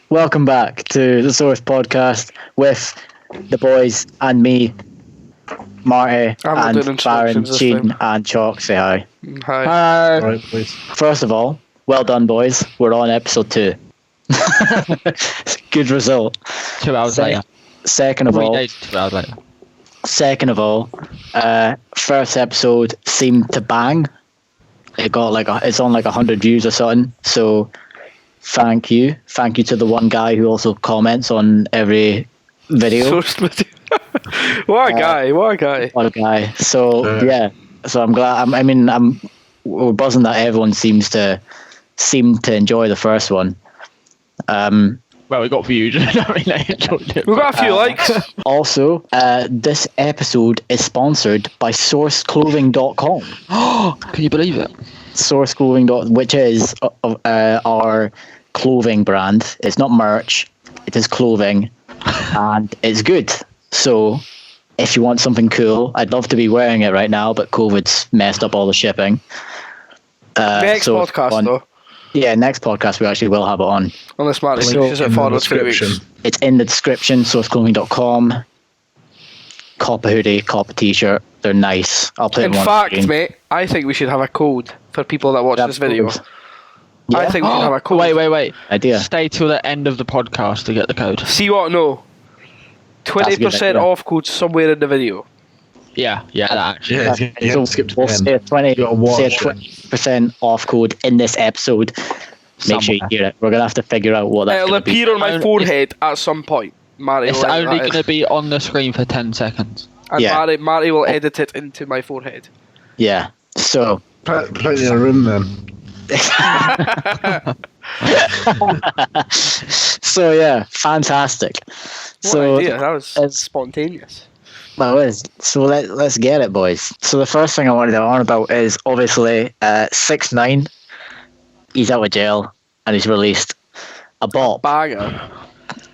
Welcome back to the Source Podcast with the boys and me, Marty, and Barron, Cheen, and Chalk. Say hi. Hi. Hi. All right, please. First of all, well done, boys. We're on episode 2. Good result. 2 hours later. Second of 3 all, days, 2 hours later. First episode seemed to bang. It got it's on 100 views or something. So thank you to the one guy who also comments on every video. What a guy! What a guy! So yeah, so I'm glad. We're buzzing that everyone seemed to enjoy the first one. Well, we got views. We got a few likes. Also, this episode is sponsored by sourceclothing.com. Can you believe it? Sourceclothing, which is our clothing brand. It's not merch. It is clothing, and it's good. So, if you want something cool, I'd love to be wearing it right now, but COVID's messed up all the shipping. Next podcast, though. Yeah, next podcast we actually will have it on. Unless Marty It's in the description. It's in the description, sourceclothing.com. Cop a hoodie, cop a t-shirt. They're nice. I'll put In them on fact, screen. mate, I think we should have a code for people that watch this video. Yeah. I think we should have a code. Wait. Idea. Stay till the end of the podcast to get the code. See what? No. 20% off code somewhere in the video. Yeah, that actually. Yeah, you have to skip to the We'll end. say a 20% off code in this episode. Make sure you hear it. We're going to have to figure out what that's It'll going to be. appear on my forehead at some point. Marty It's will edit only that in. going to be on the screen for 10 seconds. And Yeah. Marty will edit it into my forehead. Yeah. So, Plenty of room then. so yeah, fantastic. What idea? That was spontaneous. Well, it is. So let's get it, boys. So the first thing I wanted to learn about is obviously 6ix9ine. He's out of jail and he's released a bop, Banger.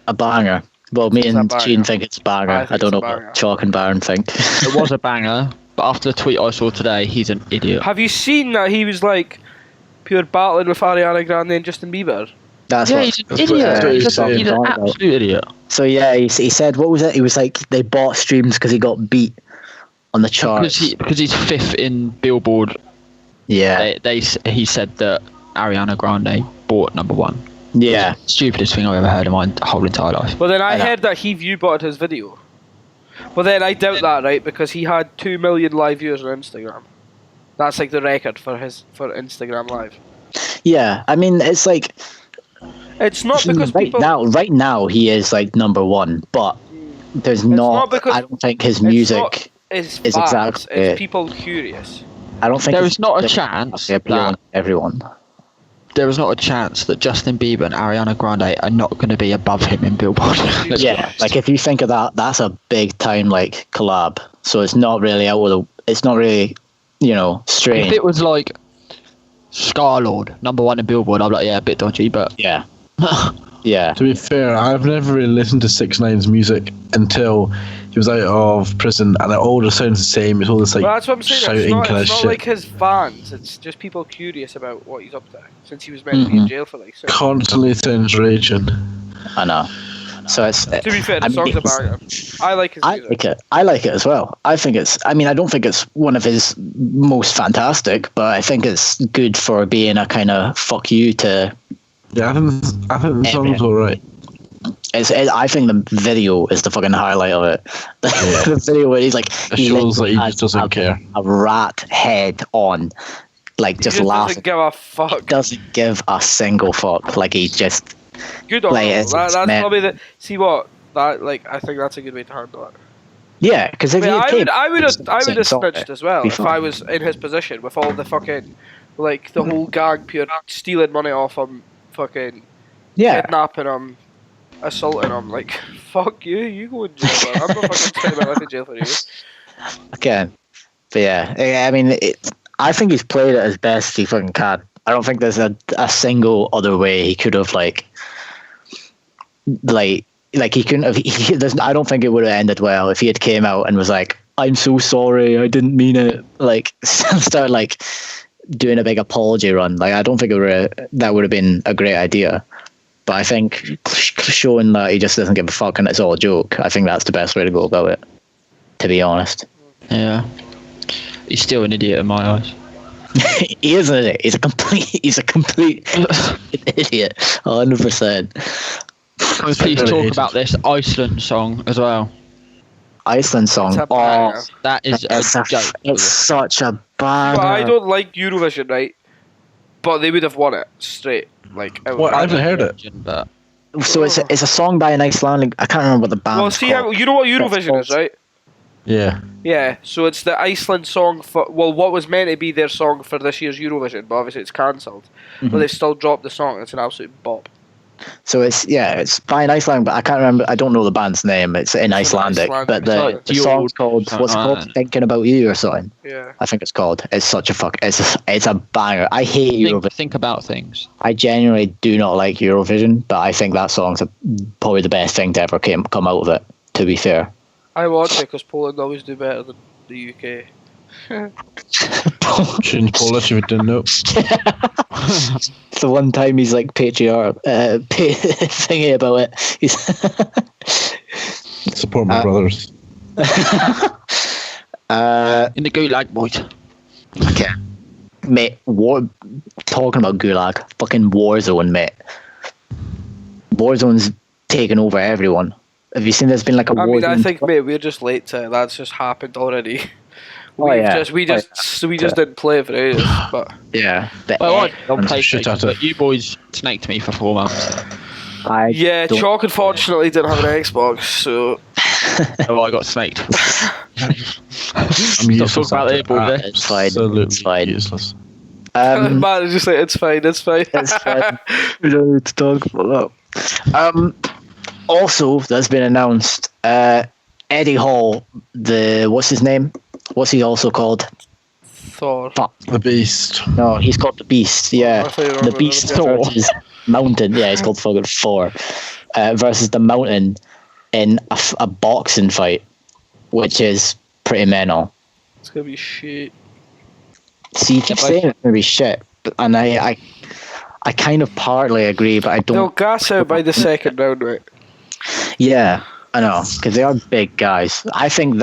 a banger. Well, me and banger? Cheen think it's a banger. I don't know it's a banger. what Chalk and Barron think. It was a banger, but after the tweet I saw today, he's an idiot. Have you seen that he was pure battling with Ariana Grande and Justin Bieber? That's Yeah, what, he's an that's what idiot. he's He's saying. an absolute idiot. So yeah, he said, what was it? He was like, they bought streams because he got beat on the charts. Because he's 5th in Billboard. Yeah, He said that Ariana Grande bought number 1. yeah. Stupidest thing I've ever heard in my whole entire life. Well, then I I know. heard that he viewbotted his video. Well, then I doubt that, right? Because he had 2 million live viewers on Instagram. That's the record for Instagram Live. Yeah, I mean, it's like It's not because people. right now he is number 1, but there's not because I don't think his it's music not- It's is facts, exactly It's it. people curious. I don't think There it's is not a chance appealing that to everyone. there is not a chance that Justin Bieber and Ariana Grande are not going to be above him in Billboard. Let's be Yeah, honest. if you think of that, that's a big time collab. So it's not really it's not really strange. If it was like Star-Lord, number 1 in Billboard, I'd be like, yeah, a bit dodgy, but Yeah, yeah, To be fair, I've never really listened to 6ix9ine's music until he was out of prison, and it all just sounds the same. It's all this Well, that's what I'm saying. It's shouting not, kind of it's not shit. like his fans. It's just people curious about what he's up to. Since he was meant to be in jail for 6 months. Constantly sounds raging. I know. So it's To be fair, the I mean, song's a banger. I like his I music. like it. I like it as well. I think it's. I mean, I don't think it's one of his most fantastic, but I think it's good for being a kind of fuck you to. Yeah, I think the song's alright. I think the video is the fucking highlight of it. The video where he's It shows that he literally just doesn't has care. a rat head on, He just doesn't laughing. give a fuck. Doesn't give a single fuck. He just. Good on Like, him. it's That's meant- probably the. See what that I think that's a good way to handle it. Yeah, because if I mean, he I would have came- snitched as well Be if fine. I was in his position with all the fucking the whole gang pure stealing money off him, fucking Yeah, kidnapping him, assaulting him. Fuck you, you go in jail. Man. I'm not fucking spending my life in jail for you. okay. But yeah, I mean, I think he's played it as best he fucking can. I don't think there's a single other way he could have he couldn't have. I don't think it would have ended well if he had came out and was like, "I'm so sorry, I didn't mean it." Start doing a big apology run. I don't think that would have been a great idea. But I think showing that he just doesn't give a fuck and it's all a joke, I think that's the best way to go about it, to be honest. Yeah. He's still an idiot in my eyes. He is an idiot. He's a complete idiot. 100%. Can we please talk about this Iceland song as well? Iceland song. It's a Oh, banger. That is a joke. it's such a banger. But I don't like Eurovision, right? But they would have won it straight. Like, What? I haven't heard it. But So it's a song by an Icelandic. I can't remember what the band. well, see how you know what Eurovision is, right? Yeah. Yeah. So it's the Iceland song for what was meant to be their song for this year's Eurovision, but obviously it's cancelled. But they still dropped the song. It's an absolute bop. So it's by an Icelandic, but I can't remember. I don't know the band's name. It's in Icelandic, but the song's called what's it called? Thinking About You or something. Yeah. I think it's called. It's such a it's a banger. I hate Eurovision. think about things. I genuinely do not like Eurovision, but I think that song's probably the best thing to ever come out of it. To be fair. I watch it because Poland always do better than the UK. Cheen's Polish, if you didn't know. It's the one time he's like patriarch thingy about it. He's Support my brothers. In the Gulag, boys. Okay, mate. Talking about Gulag, fucking Warzone, mate. Warzone's taken over everyone. Have you seen there's been like a Warzone? I think, mate, we're just late to it. That's just happened already. We just didn't play for ages, but yeah. Well, I don't play shit out of but you boys snaked me for 4 months. Chalk unfortunately didn't have an Xbox, so I got snaked. I'm useless. Talk about it, boy. It's fine. Absolutely It's fine. useless. man, just like it's fine. It's fine. We don't need to talk about that. Also, that's been announced. Eddie Hall, what's his name? What's he also called? Thor. Fuck. The Beast. No, he's called the Beast. Yeah, I thought you were the on Beast another versus Mountain. Yeah, he's called fucking Thor. Versus the Mountain in a boxing fight, which is pretty mental. It's gonna be shit. See, you keep saying it's gonna be shit, and I kind of partly agree, but I don't. They'll gas out by the second round, right? Yeah, I know, because they are big guys. I think,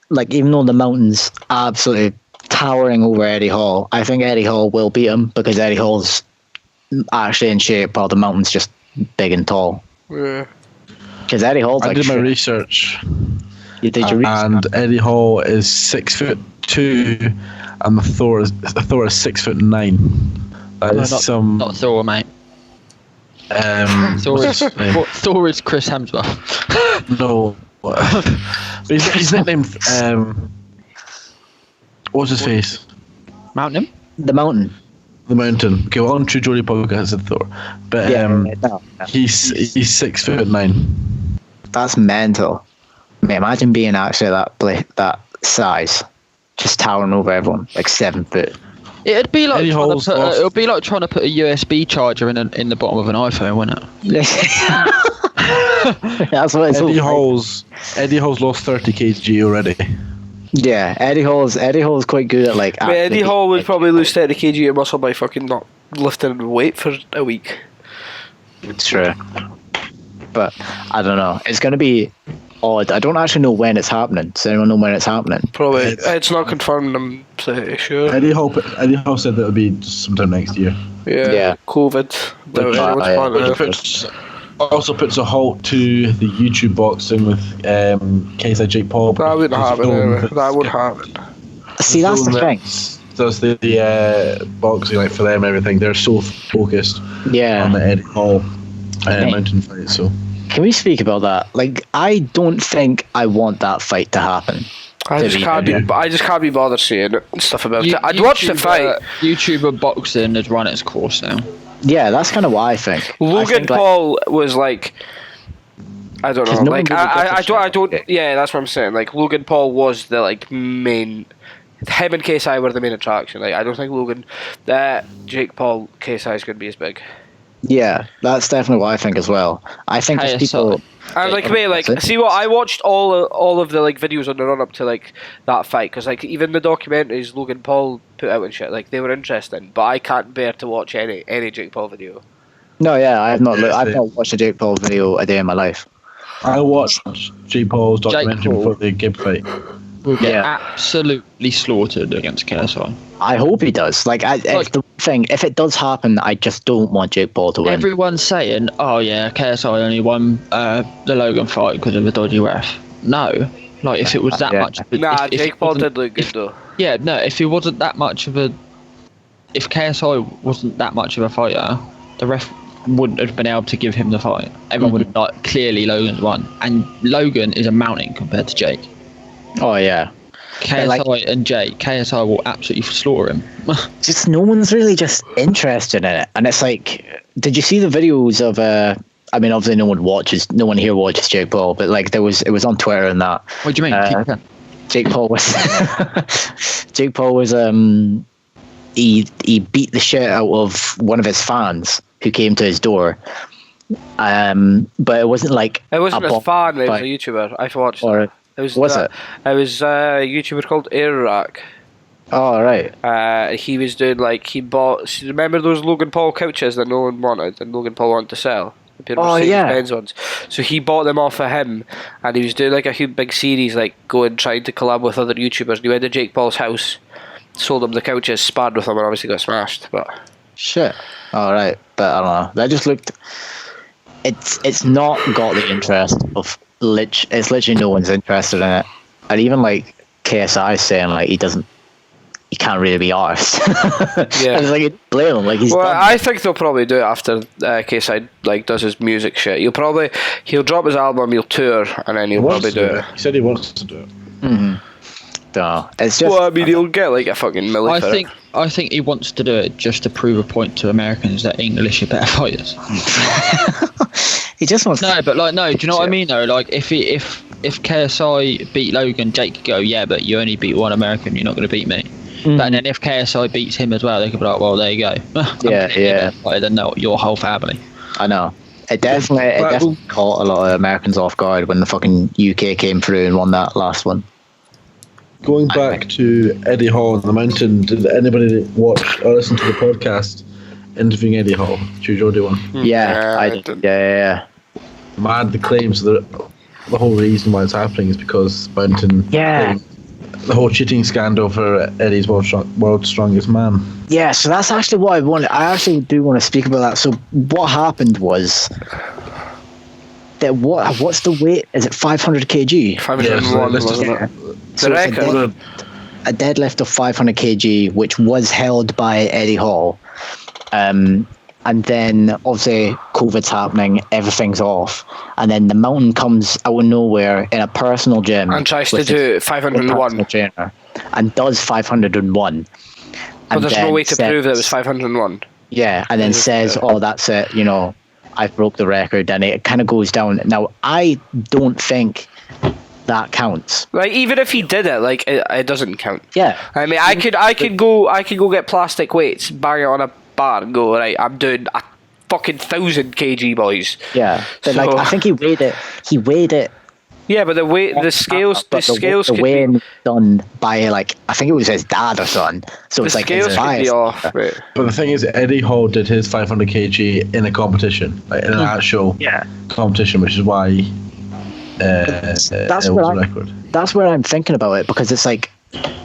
like, even though the Mountain's absolutely towering over Eddie Hall, I think Eddie Hall will beat him because Eddie Hall's actually in shape while the Mountain's just big and tall. Yeah. Because Eddie Hall's I like... did my research. You did your research? And Eddie Hall is 6'2", and Thor is 6'9". That is not Thor, mate. Thor is Chris Hemsworth. No. He's nicknamed. What's his face? Mountain? The Mountain. The Mountain. Okay, well, on True Jolly podcast said Thor, but No. he's 6'9". That's mental. Mate, imagine being actually that size, just towering over everyone, like 7 foot. It'd be like Eddie Hall's it would be like trying to put a USB charger in the bottom of an iPhone, wouldn't it? That's what it's Eddie like. Hall's lost 30 kg already. Yeah, Eddie Hall's quite good at like. But Eddie Hall would probably lose 30 kg of muscle by fucking not lifting weight for a week. It's true, but I don't know. It's going to be odd. I don't actually know when it's happening. Does anyone know when it's happening? Probably. It's not confirmed, I'm pretty sure. Eddie Hall said that it'll be just sometime next year. Yeah. COVID. Which also puts a halt to the YouTube boxing with KSI Jake Paul. That wouldn't happen anyway. That would happen. See, that's the thing. Does the boxing, like, for them and everything, they're so focused on the Eddie Hall mountain fight. So can we speak about that? Like, I don't think I want that fight to happen. I just can't be bothered seeing it and stuff about it. I'd watch the fight. YouTuber boxing has run its course now. Yeah, that's kind of what I think. Logan Paul was like, I don't know, like I don't. Yeah, that's what I'm saying. Like Logan Paul was the like main. Him and KSI were the main attraction. Like I don't think Jake Paul KSI is going to be as big. Yeah, that's definitely what I think as well. I think there's people. And like, mate, like, see what I watched all of the like videos on the run up to like that fight because like even the documentaries Logan Paul put out and shit, like they were interesting, but I can't bear to watch any Jake Paul video. No, yeah, I've not watched a Jake Paul video a day in my life. I watched Jake Paul's documentary before the Gibb fight. Will get absolutely slaughtered against KSI. I hope he does. If it does happen, I just don't want Jake Paul to win. Everyone's saying, "Oh yeah, KSI only won the Logan fight because of a dodgy ref." No, like if it was that much. Jake Paul did look good though. Yeah, no, if it wasn't that much of a, if KSI wasn't that much of a fighter, the ref wouldn't have been able to give him the fight. Everyone would have thought clearly Logan's won, and Logan is a mountain compared to Jake. Oh yeah, KSI and Jake. KSI will absolutely slaughter him. Just no one's really just interested in it, and it's like, did you see the videos of I mean, obviously no one here watches Jake Paul, but like it was on Twitter and that. What do you mean? Jake Paul was he beat the shit out of one of his fans who came to his door. But it wasn't like it wasn't a fan, it was a YouTuber. I've watched it. It was a YouTuber called Airrack. Oh right. He was doing he bought. Remember those Logan Paul couches that no one wanted and Logan Paul wanted to sell? Benz ones. So he bought them off of him, and he was doing a huge big series, trying to collab with other YouTubers. And he went to Jake Paul's house, sold him the couches, sparred with them, and obviously got smashed. But shit. All right, but I don't know. That just looked. It's not got the interest of it's literally no one's interested in it, and even KSI saying he can't really be arsed. Yeah, it's blame him. He's. Well, I think they'll probably do it after KSI does his music shit. He'll drop his album, he'll tour, and then he'll probably do it. He said he wants to do it. Mm-hmm. No, it's just. Well, I mean, he'll get a fucking milli. I think he wants to do it just to prove a point to Americans that English are better fighters. He just wants. No, but no. Do you know what I mean though? If KSI beat Logan, Jake could go, yeah, but you only beat one American, you're not going to beat me. But then if KSI beats him as well, they could be like, well, there you go. Yeah. Better than your whole family. I know. It definitely caught a lot of Americans off guard when the fucking UK came through and won that last one. Going back to Eddie Hall on the mountain, did anybody watch or listen to the podcast interviewing Eddie Hall? Choose your one. Yeah, I did. Yeah. Mad the claims that the whole reason why it's happening is because Mountain. Yeah. The whole cheating scandal for Eddie's World's Strongest Man. Yeah, so that's actually what I wanted. I actually do want to speak about that. So what happened was that what's the weight? Is it 500 kg? 501, wasn't it? So a deadlift of 500 kg, which was held by Eddie Hall. And then obviously COVID's happening, everything's off, and then the Mountain comes out of nowhere in a personal gym and tries to do 501 trainer, and does 501. But there's no way to prove that it was 501. Yeah, and then says, "Oh, that's it. I broke the record," and it kind of goes down. Now, I don't think that counts. Even if he did it, it doesn't count. Yeah, I mean, I could go get plastic weights, bang it on a bar and go, right, I'm doing a fucking 1,000 kg, boys. Yeah, but I think he weighed it. Yeah, but the scales the weighing done by I think it was his dad or something. So it's scales could be off. Right. But the thing is, Eddie Hall did his 500 kg in a competition, in an actual competition, which is why that's it was a record. That's where I'm thinking about it, because it's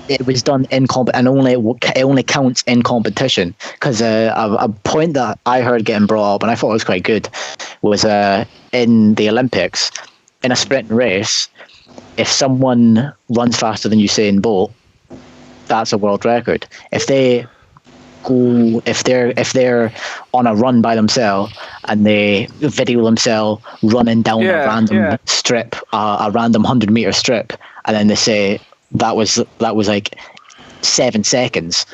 it was done in and it only counts in competition. Because a point that I heard getting brought up, and I thought it was quite good, was in the Olympics, in a sprint race, if someone runs faster than Usain Bolt, that's a world record. If they're on a run by themselves and they video themselves running down a random strip, a random 100-meter strip, and then they say that was 7 seconds.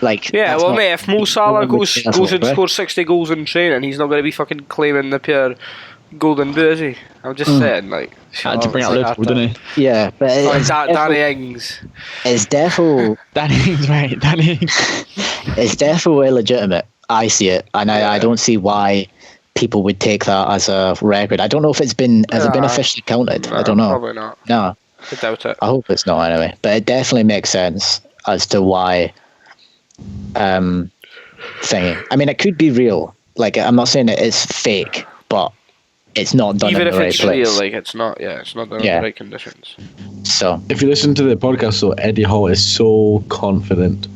Mate, if Mo Salah goes and scores 60 goals in training, he's not going to be fucking claiming the pure golden boot, is he? I'm just saying, had to bring out Liverpool, didn't he? Yeah, but Danny Ings. It's definitely Danny Ings, right? Danny Ings. It's definitely legitimate. I see it, and I don't see why people would take that as a record. I don't know if it's been officially counted. I don't know. Probably not. No. I doubt it. I hope it's not anyway. But it definitely makes sense as to why thingy. I mean, it could be real. Like, I'm not saying it's fake, but it's not done even in if the right it's place. real, like it's not done in the right conditions. So if you listen to the podcast, so Eddie Hall is so confident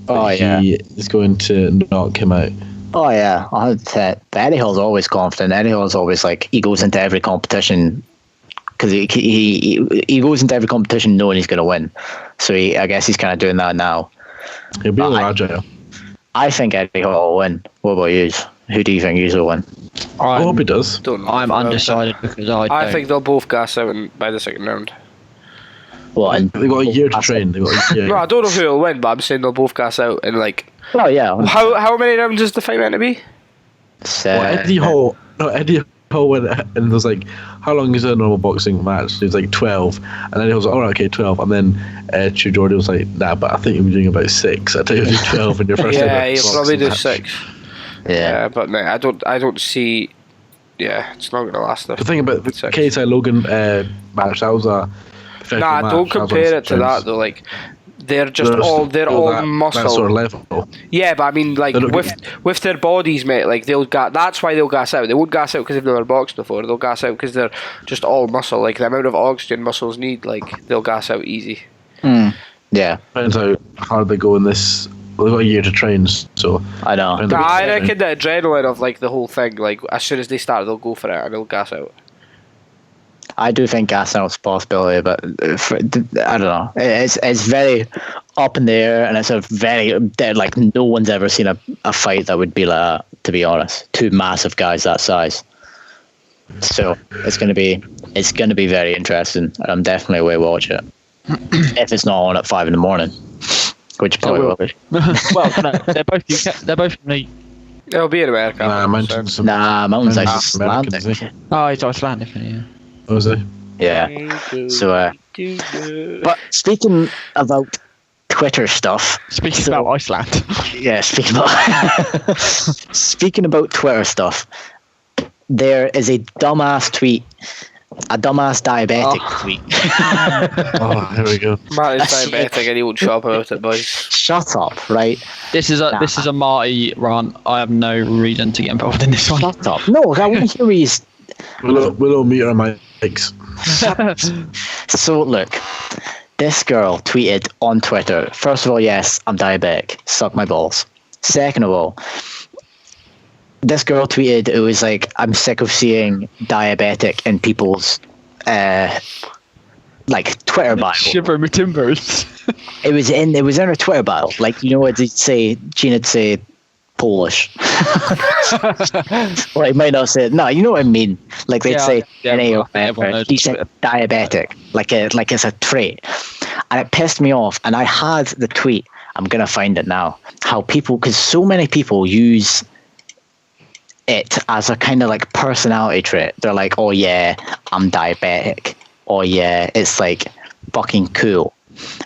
that he is going to knock him out. Oh yeah, 100%. But Eddie Hall's always confident. Eddie Hall's always like, he goes into every competition because he goes into every competition knowing he's going to win. So I guess he's kind of doing that now. He'll be agile. I think Eddie Hall will win. What about you? Who do you think you will win? I hope he does. I'm undecided because I think they'll both gas out by the second round. What? And They've got a year to train. They've got a year. No, I don't know who will win, but I'm saying they'll both gas out in like. Oh yeah. How many rounds is the fight meant to be? Eddie Hall went and was like, how long is a normal boxing match? He was like 12, and then he was like, all right, okay, 12, and then Jordan was like, nah, but I think you'll be doing about 6. I tell you, do 12 in your first yeah, ever he'll probably do match. 6. Yeah, but no, I don't see. Yeah, it's not going to last. The thing about the KSI Logan match, that was a professional match. Don't compare it to that though. Like, they're all muscle. That sort of level. Yeah, but I mean, like with their bodies, mate. Like that's why they'll gas out. They won't gas out because they've never boxed before. They'll gas out because they're just all muscle. Like the amount of oxygen muscles need, like they'll gas out easy. Yeah. Depends how hard they go in this. Well, they've got a year to train, so I know. I reckon the adrenaline of like the whole thing, like as soon as they start, they'll go for it and they'll gas out. I do think gas out's a possibility, but I don't know. It's very up in the air, and it's a very like no one's ever seen a fight that would be like that. To be honest, 2 massive guys that size. So it's gonna be very interesting, and I'm definitely away watch it if it's not on at 5 a.m, which probably will be. Well, no, they're both UK. They're both from the. It'll be in America. Mountains. Mountains Icelandic. Oh, it's Icelandic, yeah. Was it? Yeah. So, but speaking about Twitter stuff. Speaking about Iceland. Yeah, speaking about Twitter stuff. There is a dumbass tweet. A dumbass diabetic tweet. Oh, here we go. Marty's diabetic and he won't shut up about it, boys. Shut up, right? This is a Marty rant. I have no reason to get involved in this one. Shut up. No, I want to hear his... We'll meet our mics. So, look. This girl tweeted on Twitter, first of all, yes, I'm diabetic. Suck my balls. Second of all, this girl tweeted, it was like, I'm sick of seeing diabetic in people's like Twitter bio. Shiver my timbers. It was in her Twitter bio. Like, you know what they'd say, Cheen would say Polish. Well, it might not say it. No, you know what I mean. Like they'd say NA or whatever. He said diabetic, like it's a trait. And it pissed me off. And I had the tweet, I'm gonna find it now. How people, because so many people use it as a kind of like personality trait. They're like, oh yeah, I'm diabetic. Oh yeah, it's like fucking cool.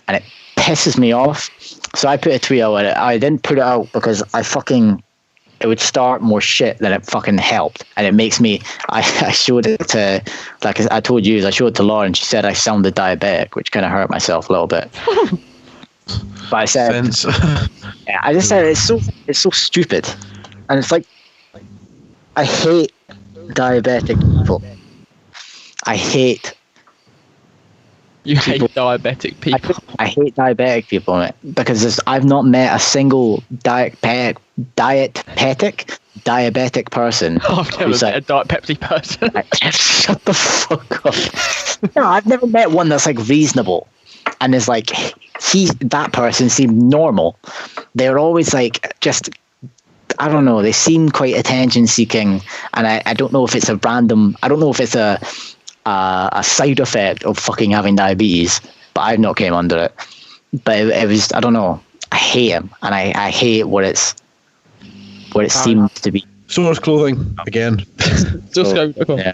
And it pisses me off. So I put a tweet out at it. I didn't put it out because it would start more shit than it fucking helped. And it makes me, I showed it to, like I told you, I showed it to Lauren. She said I sounded diabetic, which kind of hurt myself a little bit. But I said, yeah, I just said it's so stupid. And it's like, I hate diabetic people. I hate You hate diabetic people. I hate diabetic people, mate, because I've not met a single diabetic person. I've never met a Diet Pepsi person. Shut the fuck up. No, I've never met one that's like reasonable and is like that person seemed normal. They're always like just, I don't know, they seem quite attention seeking, and I don't know if it's a random, I don't know if it's a side effect of fucking having diabetes, but I've not came under it. But it was, I don't know, I hate him, and I hate what it seems to be. Source clothing again. Just go. Yeah.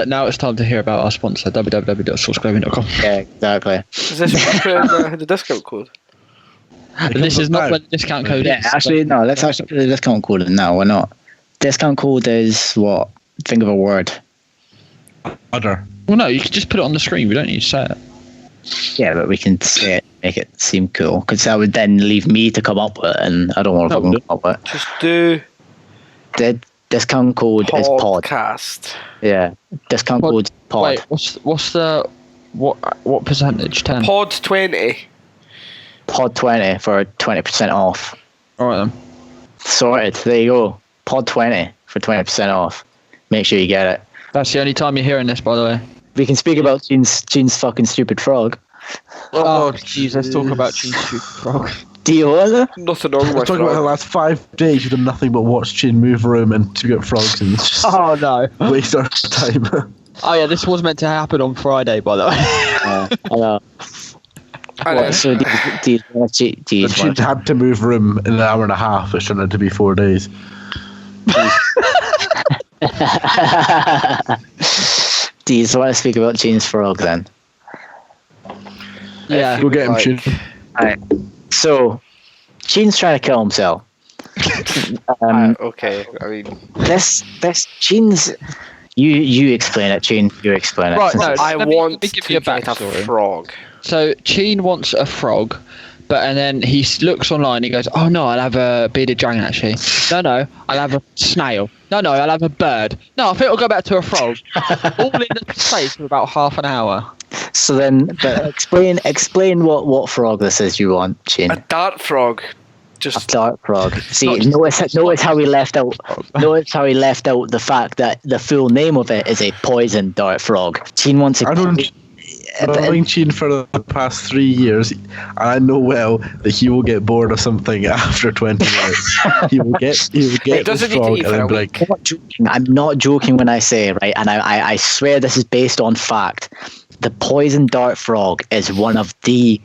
Now it's time to hear about our sponsor, www.sourceclothing.com. Yeah, exactly. Is this the discount code? This is not where the discount code is. Actually, no, let's actually put the discount code in now. Why not? Discount code is what? Think of a word. Other. Well, no, you can just put it on the screen. We don't need to say it. Yeah, but we can say it, make it seem cool, because that would then leave me to come up with it, and I don't want to fucking come up with it. Just do The discount code is pod. Podcast. Yeah, discount code pod. Wait, what's the what percentage? 10. Pod 20. Pod 20 for 20% off. All right then. Sorted. There you go. Pod 20 for 20% off. Make sure you get it. That's the only time you're hearing this, by the way. We can speak about Cheen's fucking stupid frog. Oh, jeez, let's talk about Cheen's stupid frog. Do you want to? Nothing wrong with Let's talk about the last 5 days. You've done nothing but watch Cheen move around and to get frogs and just Oh no. waste our time. Oh yeah, this was meant to happen on Friday, by the way. I know. What, so do you want to Cheen had to move room in an hour and a half. It's turned out to be 4 days. Do you want to speak about Cheen's frog then? Yeah. Go get him, Cheen. Alright. So, Cheen's trying to kill himself. Okay, I mean... This Cheen's... You explain it, Cheen. You explain it. Right, no, I want give to you a get a backstory. frog. So Cheen wants a frog, and then he looks online. He goes, "Oh no, I'll have a bearded dragon. Actually, no, I'll have a snail. No, I'll have a bird. No, I think I'll go back to a frog." All in the space of about half an hour. So then, but explain what frog this is you want, Cheen. A dart frog. A Just dart frog. See, notice how he left out. Notice how he left out the fact that the full name of it is a poison dart frog. Cheen wants to. I've known Cheen for the past 3 years, and I know well that he will get bored of something after 20 minutes. he will get this doesn't need to frog eat and for then a be like, I'm not joking when I say, right, and I swear this is based on fact. The poison dart frog is one of the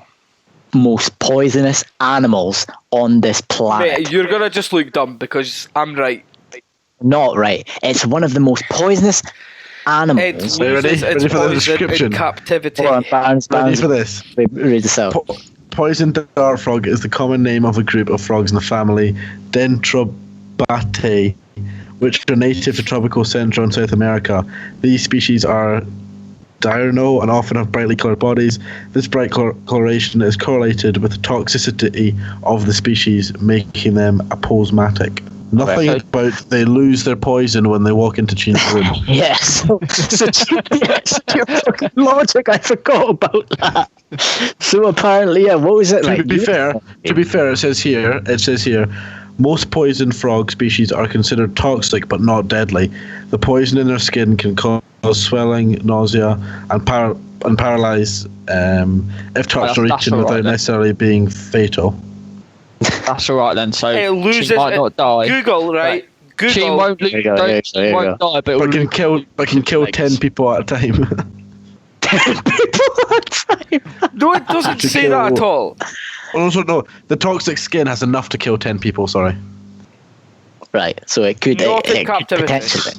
most poisonous animals on this planet. mate, you're gonna just look dumb because I'm right. Not right. It's one of the most poisonous It animals. loses Ready its for the poison description? in captivity. Hold on, Barron's, ready for this? read this out. Poison dart frog is the common name of a group of frogs in the family Dendrobatae, which are native to tropical Central and South America. These species are diurnal and often have brightly coloured bodies. This bright coloration is correlated with the toxicity of the species, making them aposematic. Nothing Okay. about they lose their poison when they walk into Cheen's room. Yes. So yes, your fucking logic, I forgot about that. So apparently, yeah, what was it like? To be fair, it says here, most poison frog species are considered toxic but not deadly. The poison in their skin can cause swelling, nausea, and paralyze if touched or That's eaten all right without then. necessarily being fatal. That's all right then. So It loses. Cheen might not die. Google, right? Google. Cheen won't lose. There you go, Don't, there you Cheen go. won't die, but But can kill legs. 10 people at a time. No, it doesn't To say that at kill- all. Also, no, the toxic skin has enough to kill 10 people. Sorry. Right, so it could, Not in it could captivity. potentially.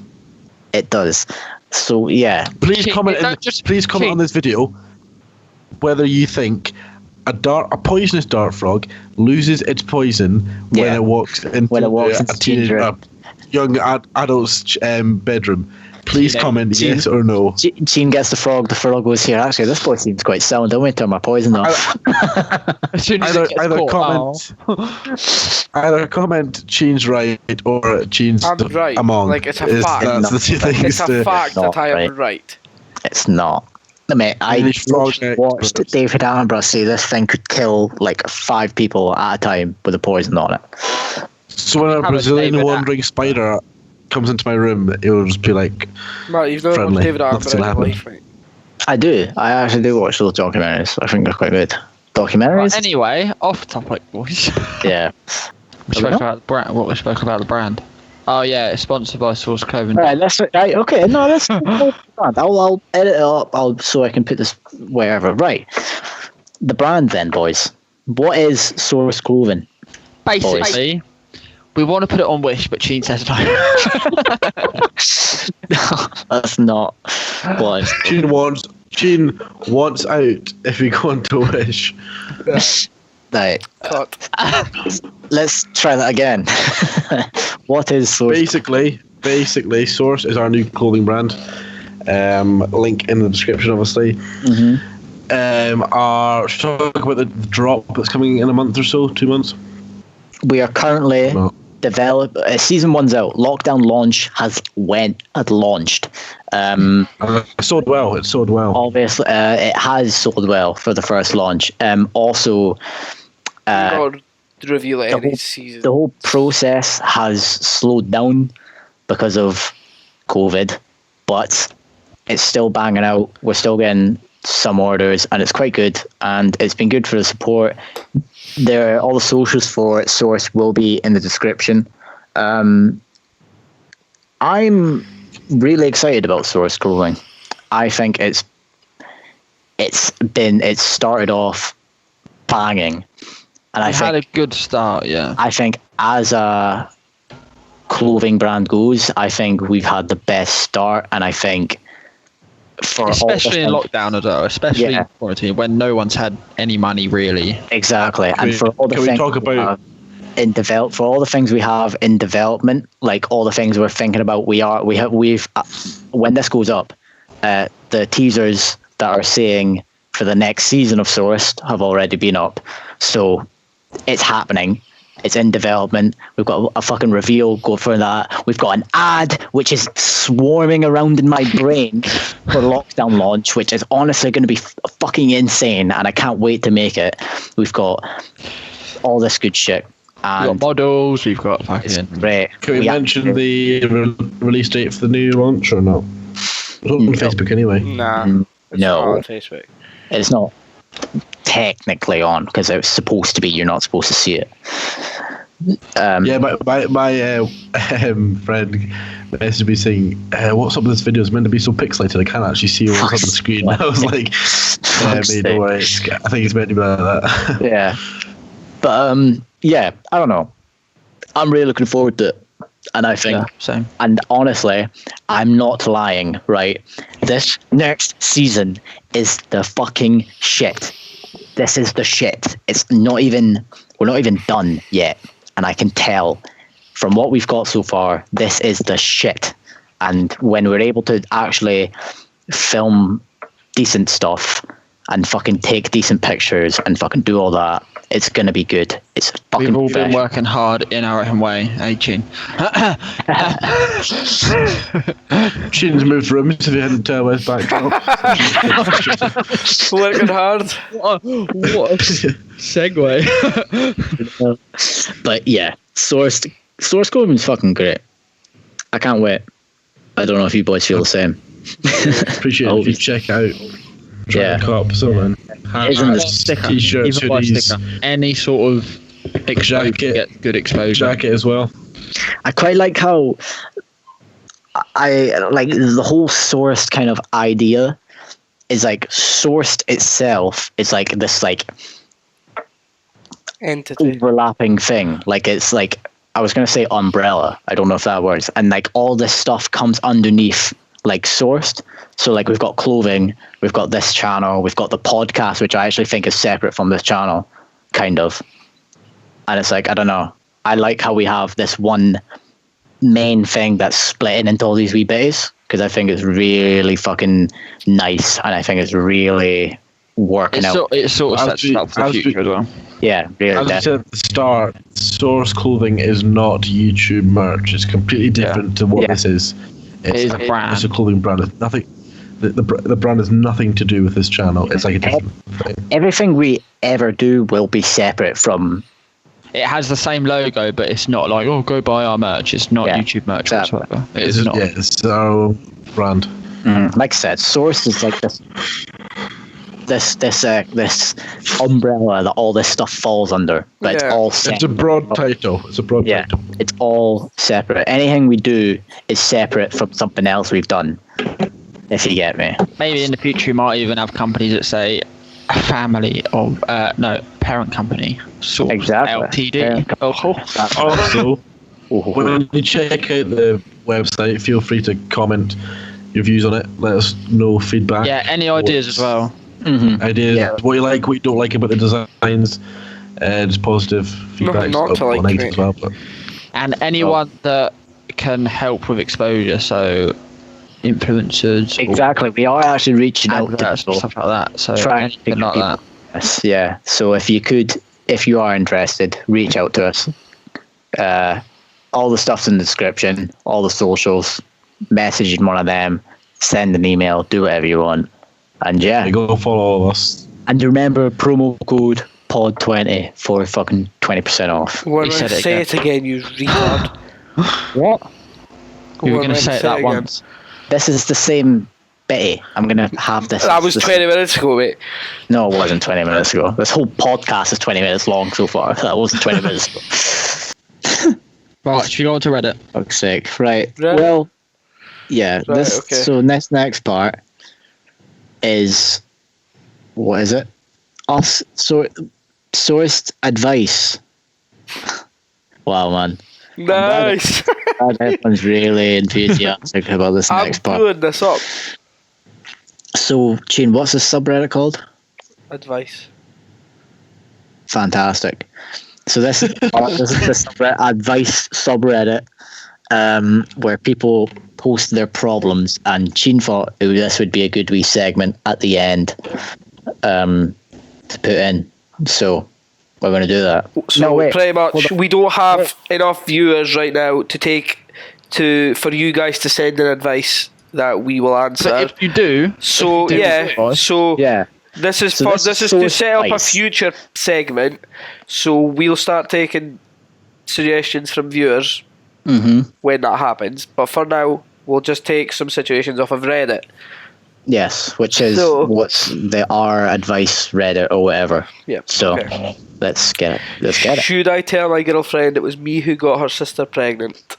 It does. So yeah, Please Cheen, comment. don't just- Please comment Cheen. on this video whether you think a poisonous dart frog loses its poison when Yeah. it walks into into a teenage, room. young adult's bedroom. Please Cheen, comment Cheen. yes or no. Cheen gets the frog goes here. Actually, this boy seems quite sound. Don't we turn my poison off? as soon as Either, it gets either caught, comment, either comment Cheen's right or Cheen's I'm right. among. Like, it's a Is- fact. That's the two things. It's a fact Not that I am right. right. It's not. I mean, I English frog watched experts. David Attenborough say this thing could kill like 5 people at a time with a poison on it. So when a Have a Brazilian David wandering spider comes into my room, it will just be like, Matt, you've never watched Friendly. David Nothing's Attenborough in gonna your happen. life, mate. I do. I actually do watch those documentaries. I think they're quite good. Documentaries? Right, anyway, off topic, boys. Yeah. We spoke about the brand. What we spoke about the brand. Oh yeah, it's sponsored by Source Clothing. Right, okay, no, let's I'll edit it up so I can put this wherever. Right. The brand then, boys. What is Source Clothing? Basically, we want to put it on Wish, but Cheen says no. That's not what Cheen wants out if we go into Wish. Right. Cut. Let's try that again. What is Source? Basically, Source is our new clothing brand. Link in the description, obviously. Mhm. Should I talk about the drop that's coming in a month or so, 2 months? We are currently No. season 1's out. Lockdown launch had launched. It sold well. Obviously, it has sold well for the first launch. Also, reveal any season. The whole process has slowed down because of COVID, but it's still banging out. We're still getting some orders, and it's quite good, and it's been good for the support. All the socials for Source will be in the description. I'm really excited about Source Clothing. I think it's started off banging, and I think had a good start. Yeah, I think as a clothing brand goes, I think we've had the best start, and I think especially in lockdown as well, especially in quarantine when no one's had any money really. Exactly, for all the things we have in development, like all the things we're thinking about, we've when this goes up, the teasers that are saying for the next season of Sourced have already been up, so it's happening. It's in development. We've got a fucking reveal. Go for that. We've got an ad which is swarming around in my brain for lockdown launch, which is honestly going to be fucking insane, and I can't wait to make it. We've got all this good shit. And we've got models. We've got fucking great. Can we mention the release date for the new launch or not? It's not on Facebook anyway. Nah, no, not on Facebook. It's not technically on because it was supposed to be. You're not supposed to see it. My friend messaged me saying, "What's up with this video? It's meant to be so pixelated. I can't actually see what's on the screen." I was like, "Mate, don't worry. I think it's meant to be like that." Yeah, but I don't know. I'm really looking forward to it, and I think, same. And honestly, I'm not lying. Right, this next season is the fucking shit. This is the shit. We're not even done yet. And I can tell from what we've got so far, this is the shit. And when we're able to actually film decent stuff and fucking take decent pictures and fucking do all that, it's going to be good. It's fucking We've all been working hard in our own way, Cheen? Cheen's moved rooms if you hadn't turned his backdrop. Working hard. What a segue. But yeah, Source Clothing is fucking great. I can't wait. I don't know if you boys feel the same. Appreciate it if you check out. Cop something. Isn't the sticker? T-shirts, hoodies, any sort of jacket, get good exposure. Jacket as well. I quite like how I like the whole Sourced kind of idea is like Sourced itself is like this like entity overlapping thing. Like it's like I was gonna say umbrella. I don't know if that works. And like all this stuff comes underneath like Sourced. So like we've got clothing, we've got this channel, we've got the podcast, which I actually think is separate from this channel, kind of. And it's like, I don't know. I like how we have this one main thing that's splitting into all these wee bits, because I think it's really fucking nice, and I think it's really working out. It sort of sets up for the future as well. Yeah, really. As I said at the start, Source Clothing is not YouTube merch. It's completely different to what this is. It is a brand. It's a clothing brand. It's nothing. The brand has nothing to do with this channel. It's like a different thing. Everything we ever do will be separate from. It has the same logo, but it's not like, go buy our merch. It's not YouTube merch whatsoever. It's not. Yeah, it's our own brand. Like I said, Source is like this umbrella that all this stuff falls under, but it's all separate. It's a broad title. Title. It's all separate. Anything we do is separate from something else we've done. If you get me. Maybe in the future we might even have companies that say a family or parent company. Source LTD. Also, when you check out the website, feel free to comment your views on it. Let us know feedback. Yeah, any ideas as well. Ideas, what you like, what you don't like about the designs, just positive feedback. Not to like as well, but. And anyone that can help with exposure, so influencers. Exactly, we are actually reaching out to people, stuff like that. So anything like that. Yeah. So if you are interested, reach out to us. all the stuff's in the description, all the socials. Message one of them, send an email, do whatever you want, and yeah, you go follow all of us. And remember, promo code POD20 for fucking 20% off. Say it again, you retard. What? You were going to say it that once. This is the same Betty. I'm going to have this. That was 20 minutes ago, mate. No, it wasn't 20 minutes ago. This whole podcast is 20 minutes long so far. That wasn't 20 minutes ago. Right, should we go on to Reddit? Fuck's sake. Right. Well, yeah. Right, okay. So next part is, what is it? Sourced advice. Wow, man. Nice. Everyone's really enthusiastic about this next part. I'm doing this up. So, Cheen, what's this subreddit called? Advice. Fantastic. So this is the advice subreddit where people post their problems, and Cheen thought this would be a good wee segment at the end to put in. So we're going to do that. So pretty much, we don't have enough viewers right now for you guys to send in advice that we will answer. But if you do, this is to set up a future segment. So we'll start taking suggestions from viewers when that happens. But for now, we'll just take some situations off of Reddit. Yes, which is what's our advice Reddit or whatever. Yep. So let's get it. Should I tell my girlfriend it was me who got her sister pregnant?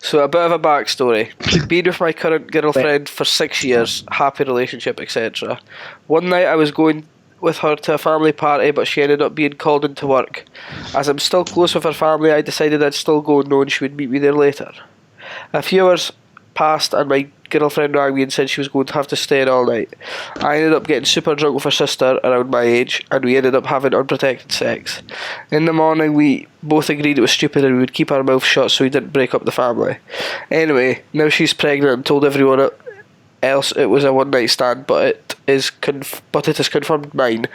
So a bit of a backstory. Been with my current girlfriend for 6 years, happy relationship, etc. One night I was going with her to a family party, but she ended up being called into work. As I'm still close with her family, I decided I'd still go, knowing she would meet me there later. A few hours passed and my girlfriend rang me and said she was going to have to stay in all night. I ended up getting super drunk with her sister around my age, and we ended up having unprotected sex. In the morning we both agreed it was stupid and we would keep our mouth shut so we didn't break up the family. Anyway, now she's pregnant and told everyone else it was a one night stand, but it is confirmed mine.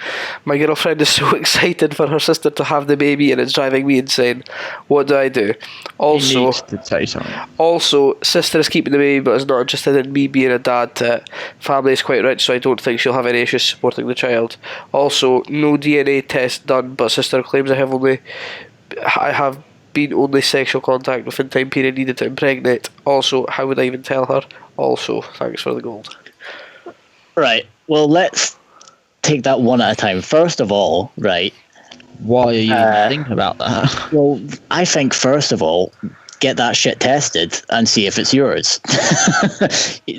My girlfriend is so excited for her sister to have the baby and it's driving me insane. What do I do? Also, sister is keeping the baby but is not interested in me being a dad to it. Family is quite rich, so I don't think she'll have any issues supporting the child. Also, no DNA test done, but sister claims I have been only sexual contact within time period needed to impregnate. Also, how would I even tell her? Also, thanks for the gold. Right. Well, let's take that one at a time. First of all, right. Why are you thinking about that? Well, I think first of all, get that shit tested and see if it's yours.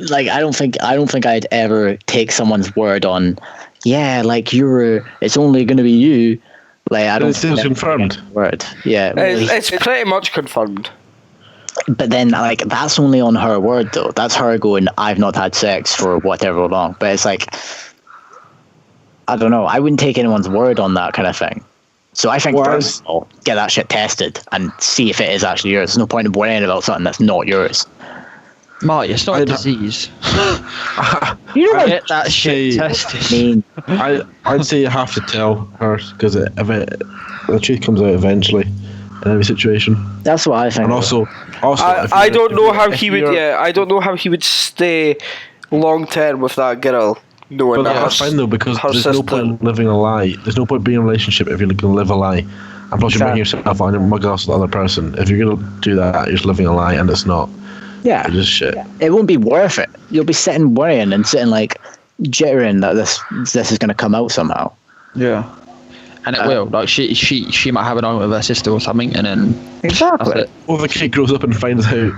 Like, I don't think I'd ever take someone's word on. Yeah, like it's only going to be you. Like, I don't. It's still confirmed. Word. Yeah. It's pretty much confirmed. But then, like, that's only on her word, though. That's her going, I've not had sex for whatever long. But it's like, I don't know. I wouldn't take anyone's word on that kind of thing. So I think first of all, get that shit tested and see if it is actually yours. There's no point in worrying about something that's not yours. Marty, it's not a disease. You don't get that shit tested. I'd say you have to tell her, because the truth comes out eventually in every situation. That's what I think. And also, I don't know how he would. Yeah, I don't know how he would stay long term with that girl. Knowing but that's fine though, because there's no point living a lie. There's no point being in a relationship if you're going to live a lie. And plus, you're making yourself on your mug off the other person. If you're going to do that, you're just living a lie, and it's not. Yeah, it's just shit. It won't be worth it. You'll be sitting worrying and sitting like jittering that this is going to come out somehow. Yeah, and it will. Like she might have an argument with her sister or something, and then exactly. Or the kid grows up and finds out.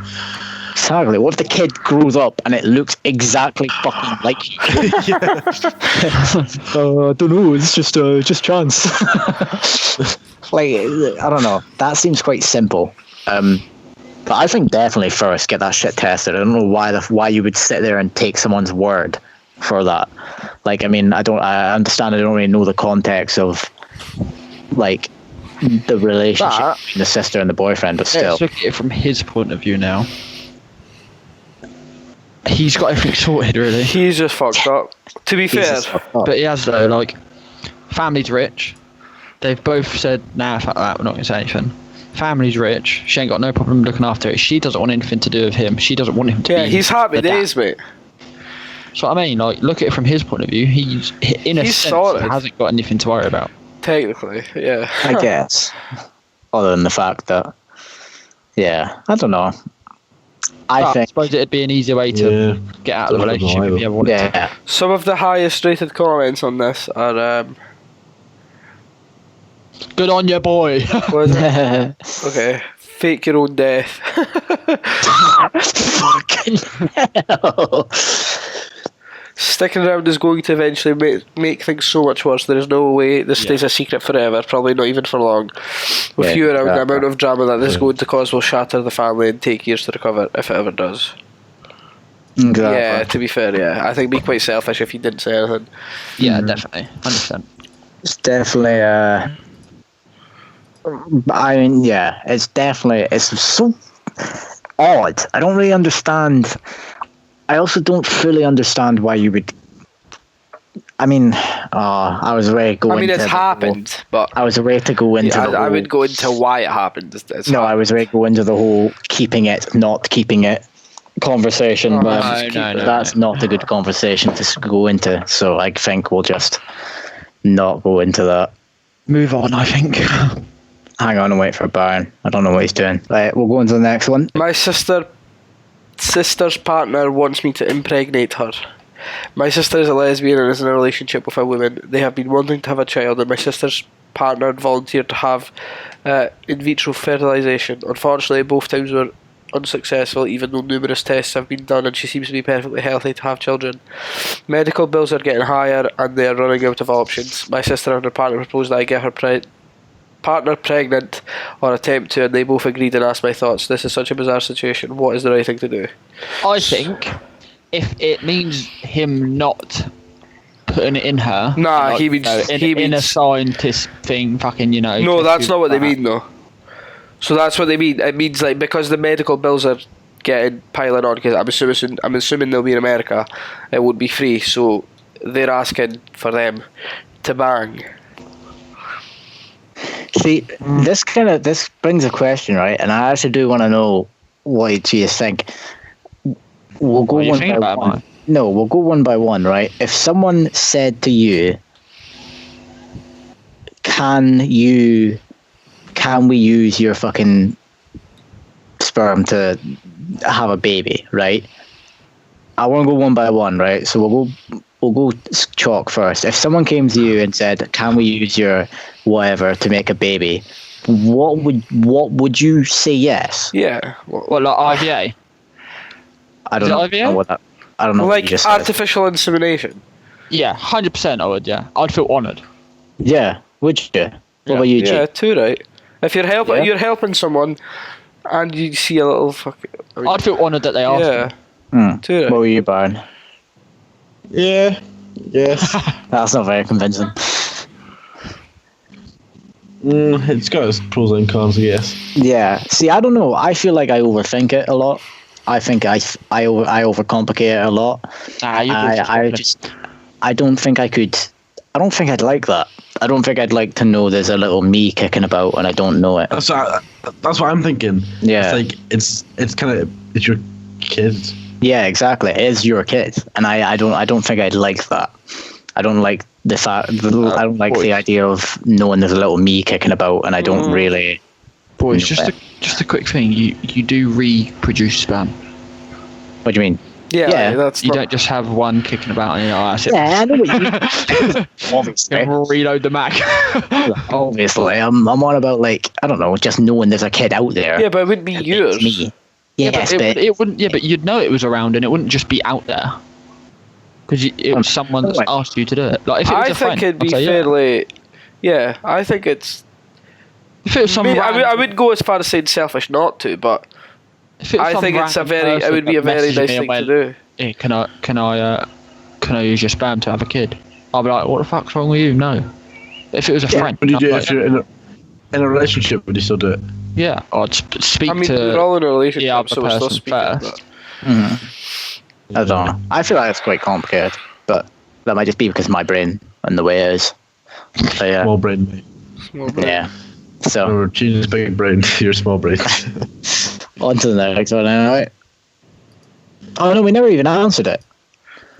Exactly. What if the kid grows up and it looks exactly fucking like you? I don't know. It's just chance. Like, I don't know. That seems quite simple. But I think definitely first get that shit tested. I don't know why you would sit there and take someone's word for that. Like, I mean, I understand. I don't really know the context of like the relationship between the sister and the boyfriend, but still. Let's look at it from his point of view now. He's got everything sorted, really. He's just fucked up. To be fair. But he has, though, like, family's rich. They've both said, nah, fuck that, we're not going to say anything. family's rich. She ain't got no problem looking after it. She doesn't want anything to do with him. She doesn't want him to be. Yeah, he's happy days, mate. So I mean, like, look at it from his point of view. He's in a sense sorted. he hasn't got anything to worry about. Technically, yeah. I guess. Other than the fact that, yeah, I don't know. I suppose it'd be an easier way to get out of the relationship if you ever wanted to. Some of the highest rated comments on this are good on you, boy. Okay. Fake your own death. Fucking hell. Sticking around is going to eventually make things so much worse. There is no way this stays a secret forever, probably not even for long. With you around, the amount of drama that this is going to cause will shatter the family and take years to recover, if it ever does. Exactly. Yeah, to be fair, yeah. I think it'd be quite selfish if you didn't say anything. Yeah, definitely. 100%. It's definitely, I mean, yeah, it's so odd. I don't really understand. I also don't fully understand why you would. I mean, I was ready to go. I mean, it's happened, but I was ready to go into. I would go into why it happened. I was ready to go into the whole keeping it, not keeping it conversation. But that's not a good conversation to go into. So I think we'll just not go into that. Move on, I think. Hang on and wait for Barron. I don't know what he's doing. Right, we'll go into the next one. My sister's partner wants me to impregnate her. My sister is a lesbian and is in a relationship with a woman. They have been wanting to have a child, and my sister's partner volunteered to have in vitro fertilization. Unfortunately, both times were unsuccessful, even though numerous tests have been done, and she seems to be perfectly healthy to have children. Medical bills are getting higher, and they are running out of options. My sister and her partner proposed that I get her partner pregnant or attempt to, and they both agreed and asked my thoughts. This is such a bizarre situation. What is the right thing to do? I think if it means him not putting it in her, he means in a scientist thing, fucking, you know. No, that's not what they mean, though. So that's what they mean. It means, like, because the medical bills are getting piling on, because I'm assuming they'll be in America, it would be free. So they're asking for them to bang. See, this brings a question, right? And I actually do want to know what you think. We'll go one by one. No, we'll go one by one, right? If someone said to you, "Can we use your fucking sperm to have a baby?" Right? I want to go one by one, right? So we'll go chalk first. If someone came to you and said, "Can we use your whatever to make a baby?" What would you say? Yes. Yeah. Well, like IVA. I don't know what that. I don't know. Like artificial insemination. Yeah, 100%. I would. Yeah, I'd feel honoured. Yeah, would you? What about you, G? Yeah, too right. If you're helping someone, and you see a little I'd feel honoured that they asked. Yeah. Too right. What were you, Barron? Yeah. Yes. That's not very convincing. It's got its pros and cons, I guess. Yeah. See, I don't know. I feel like I overthink it a lot. I think I overcomplicate it a lot. I don't think I could. I don't think I'd like that. I don't think I'd like to know there's a little me kicking about and I don't know it. That's what I'm thinking. Yeah. It's it's your kid. Yeah, exactly. It is your kid, and I don't think I'd like that. I don't like the fact. I don't like the idea of knowing there's a little me kicking about, and I don't really. Boys, just a quick thing. You do reproduce sperm. What do you mean? Yeah. That's you don't just have one kicking about and that's it. Yeah, I know what you mean. Obviously. Reload the Mac. Obviously, I'm on about, like, I don't know, just knowing there's a kid out there. Yeah, but it wouldn't be yours. Me. Yes, but it wouldn't. Yeah, but you'd know it was around, and it wouldn't just be out there because it was someone that's asked you to do it. Like if it was a friend, I think it'd be fairly. Yeah, I think it's. If it was someone, I would go as far as saying selfish not to, but I think it's it would be a very nice thing to do. Hey, can I use your sperm to have a kid? I'll be like, what the fuck's wrong with you? No. If it was a friend, would you do it if you're in a relationship? Would you still do it? Yeah, I'd speak to. I mean, we're all in a relationship, so we're still speaking. I don't know. I feel like it's quite complicated, but that might just be because of my brain and the way it is. So, yeah. Small brain, mate. Yeah. So Gene's big brain, your small brain. on to the next one, anyway. Oh no, we never even answered it.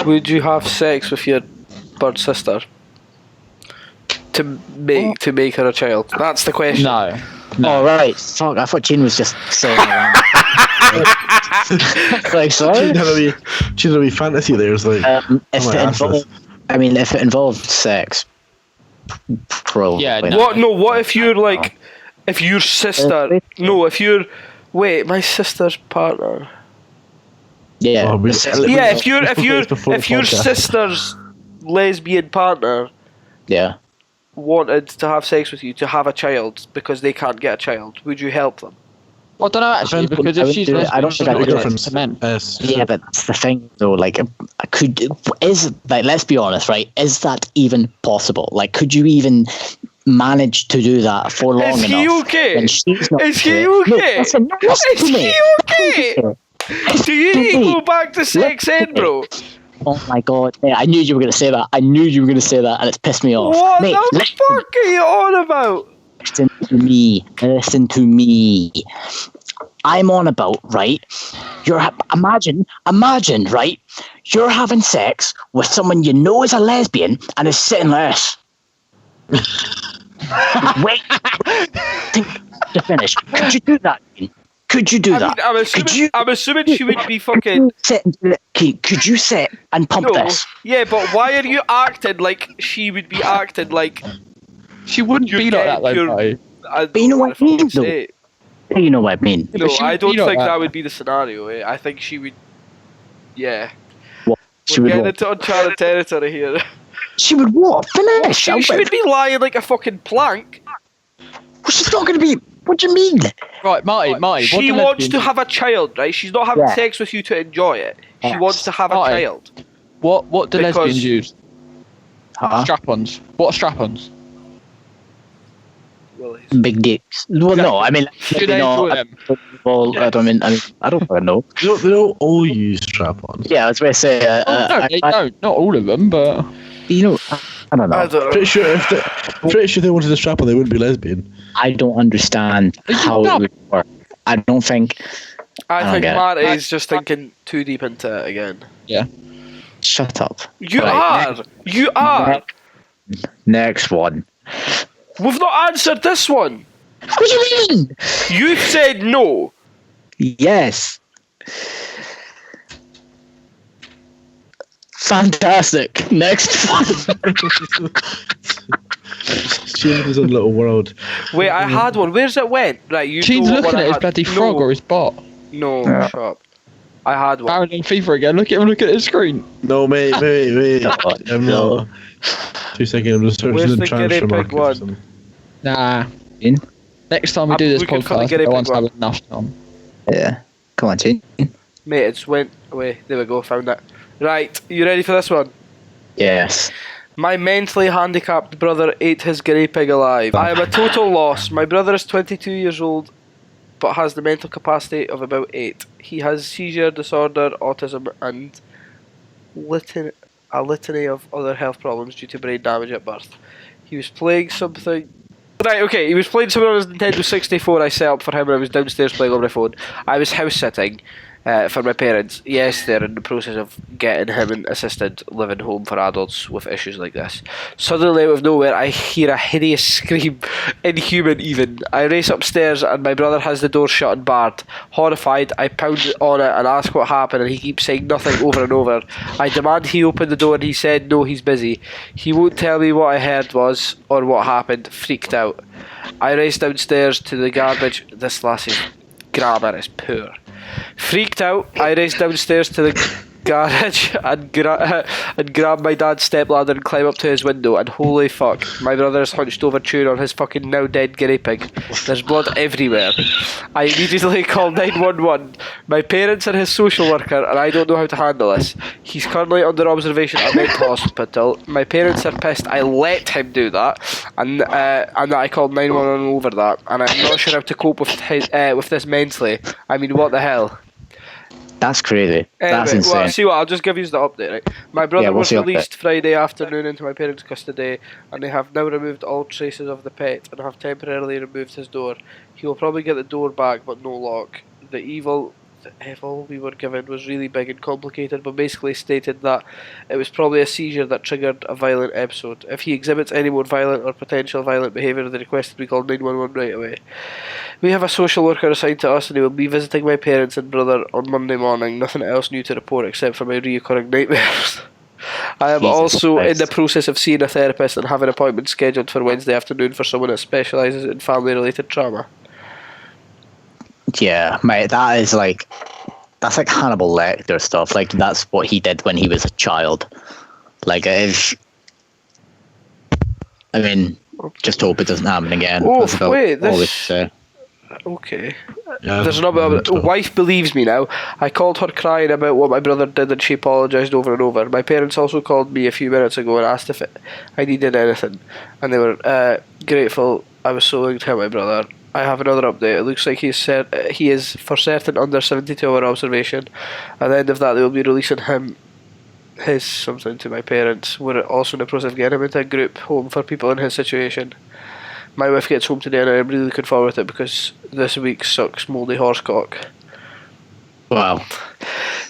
Would you have sex with your bird sister to make her a child? That's the question. No. Oh right, fuck! I thought Cheen was just saying that. Like sorry. She's a wee fantasy there. It's like if it involved sex, probably. Yeah. not. What? No. What if you're like, if your sister? No. If you're, wait, my sister's partner. Yeah. Oh, Yeah. If your sister's lesbian partner. Yeah. Wanted to have sex with you to have a child because they can't get a child, would you help them? I don't know actually, because if she's lesbian, I don't think I would. Yeah, but that's the thing though. Like, let's be honest, right? Is that even possible? Like, could you even manage to do that for long enough? Is he okay? Is he okay? Is he okay? Do you need to go back to sex ed, bro? Oh my god! Yeah, I knew you were going to say that. And it's pissed me off. What the fuck are you on about? Listen to me. I'm on about, right? Imagine, right? You're having sex with someone you know is a lesbian and is sitting like this. Wait. Think to finish. Could you do that? Could you do that? I'm assuming she would be fucking. Could you sit and pump this? Yeah, but why are you acting like she would be acting like? She wouldn't be like that, though. But you know what I mean, though. You know what I mean. No, I don't think that would be the scenario. I think she would. Yeah. What? We're getting into uncharted territory here. She would what? Finish. She would be lying like a fucking plank. Well, she's not going to be. What do you mean? Right, Marty. She wants to have a child, right? She's not having sex with you to enjoy it. She wants to have a child. What do lesbians use? Strap-ons. What strap-ons? Big dicks. Well, no, I mean, do they enjoy them? Well, I don't know. They don't all use strap-ons. Yeah, I was going to say. No, they don't. Not all of them, but you know, I don't know. Pretty sure if they wanted a strap-on, they wouldn't be lesbian. I don't understand how it would work. I don't think. I think Marty's just thinking too deep into it again. Yeah. Shut up. You are. Next one. We've not answered this one. What do you mean? You said no. Yes. Fantastic. Next one. Cheen's own little world. Wait, I had one. Where's it went? Right, you. Cheen's looking at his bloody frog or his bot. No, shut up. I had one. Barron in FIFA again. Look at him. Look at his screen. No, mate. I'm not. 2 seconds. I'm just searching the transfer market. One? Nah. Next time we do this podcast, I want to have enough time. Yeah. Come on, Cheen. Mate, it's went away. There we go. Found it. Right, you ready for this one? Yes. My mentally handicapped brother ate his guinea pig alive. I am a total loss. My brother is 22 years old, but has the mental capacity of about 8. He has seizure disorder, autism, and a litany of other health problems due to brain damage at birth. He was playing something. Right, okay, he was playing something on his Nintendo 64 I set up for him when I was downstairs playing on my phone. I was house sitting for my parents. Yes, they're in the process of getting him an assisted living home for adults with issues like this. Suddenly, out of nowhere, I hear a hideous scream, inhuman even. I race upstairs and my brother has the door shut and barred. Horrified, I pound on it and ask what happened, and he keeps saying nothing over and over. I demand he open the door and he said no, he's busy. He won't tell me what I heard was or what happened. Freaked out. I race downstairs to the garbage. This lassie's grammar is poor. Freaked out, I raced downstairs to the garage and grab my dad's stepladder and climb up to his window, and holy fuck, my brother is hunched over chewing on his fucking now dead guinea pig. There's blood everywhere. I immediately call 911. My parents are his social worker and I don't know how to handle this. He's currently under observation at a mental hospital. My parents are pissed I let him do that, and that I called 911 over that, and I'm not sure how to cope with this mentally. I mean, what the hell? That's crazy. That's Anyway, insane. well, see what? I'll just give you the update. Right? My brother what's was the update? released Friday afternoon into my parents' custody, and they have now removed all traces of the pet and have temporarily removed his door. He will probably get the door back, but no lock. The evil we were given was really big and complicated, but basically stated that it was probably a seizure that triggered a violent episode. If he exhibits any more violent or potential violent behaviour, they requested we call 911 right away. We have a social worker assigned to us, and he will be visiting my parents and brother on Monday morning. Nothing else new to report except for my reoccurring nightmares. I am also in the process of seeing a therapist and have an appointment scheduled for Wednesday afternoon for someone that specialises in family-related trauma. Yeah, mate, that's like Hannibal Lecter stuff. Like, that's what he did when he was a child. Like, just hope it doesn't happen again. Oh, wait, okay. Yeah, there's another. Wife believes me now. I called her crying about what my brother did, and she apologised over and over. My parents also called me a few minutes ago and asked if I needed anything, and they were grateful. I was so willing to help my brother. I have another update. It looks like he is for certain under 72-hour observation. At the end of that, they will be releasing his something to my parents. We're also in the process of getting him into a group home for people in his situation. My wife gets home today, and I'm really looking forward to it because this week sucks mouldy horsecock. Wow.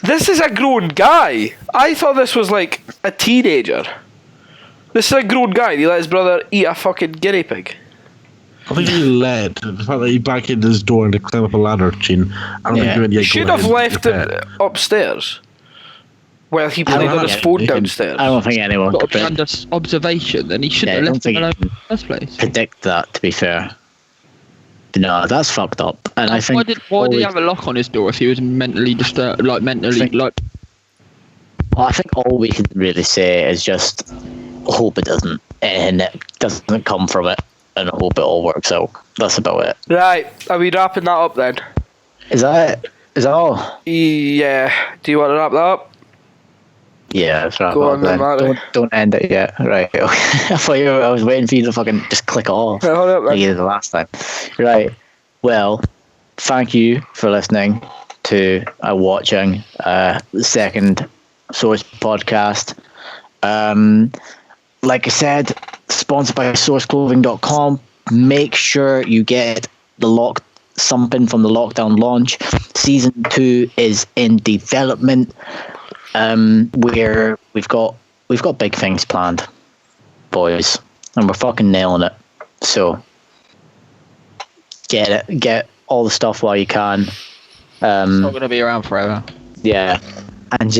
This is a grown guy. I thought this was like a teenager. This is a grown guy. He let his brother eat a fucking guinea pig. I think he led. The fact that he barricaded his door and to climb up a ladder, Cheen. I don't think he went, You should have left him upstairs. Well, he played on his phone downstairs. I don't think anyone could under observation, and he shouldn't have left him alone in the first place. Predict that, to be fair. No, that's fucked up. And I think why did he have a lock on his door if he was mentally disturbed? Well, I think all we can really say is just hope it doesn't, and it doesn't come from it, and hope it all works out. That's about it. Right, are we wrapping that up then? Is that it? Is that all? Yeah. Do you want to wrap that up? Yeah, let's wrap Go up on then, Marty. Don't end it yet. Right. I was waiting for you to fucking just click it off. Right, hold up, like you did the last time. Right. Well, thank you for listening to watching the second Source podcast. Like I said, sponsored by sourceclothing.com. Make sure you get something from the lockdown launch. Season 2 is in development. Where we've got big things planned, boys, and we're fucking nailing it. So get all the stuff while you can. It's not gonna be around forever. Yeah, and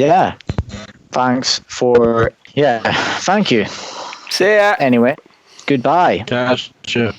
thanks thank you. See ya. Anyway, goodbye. Catch you.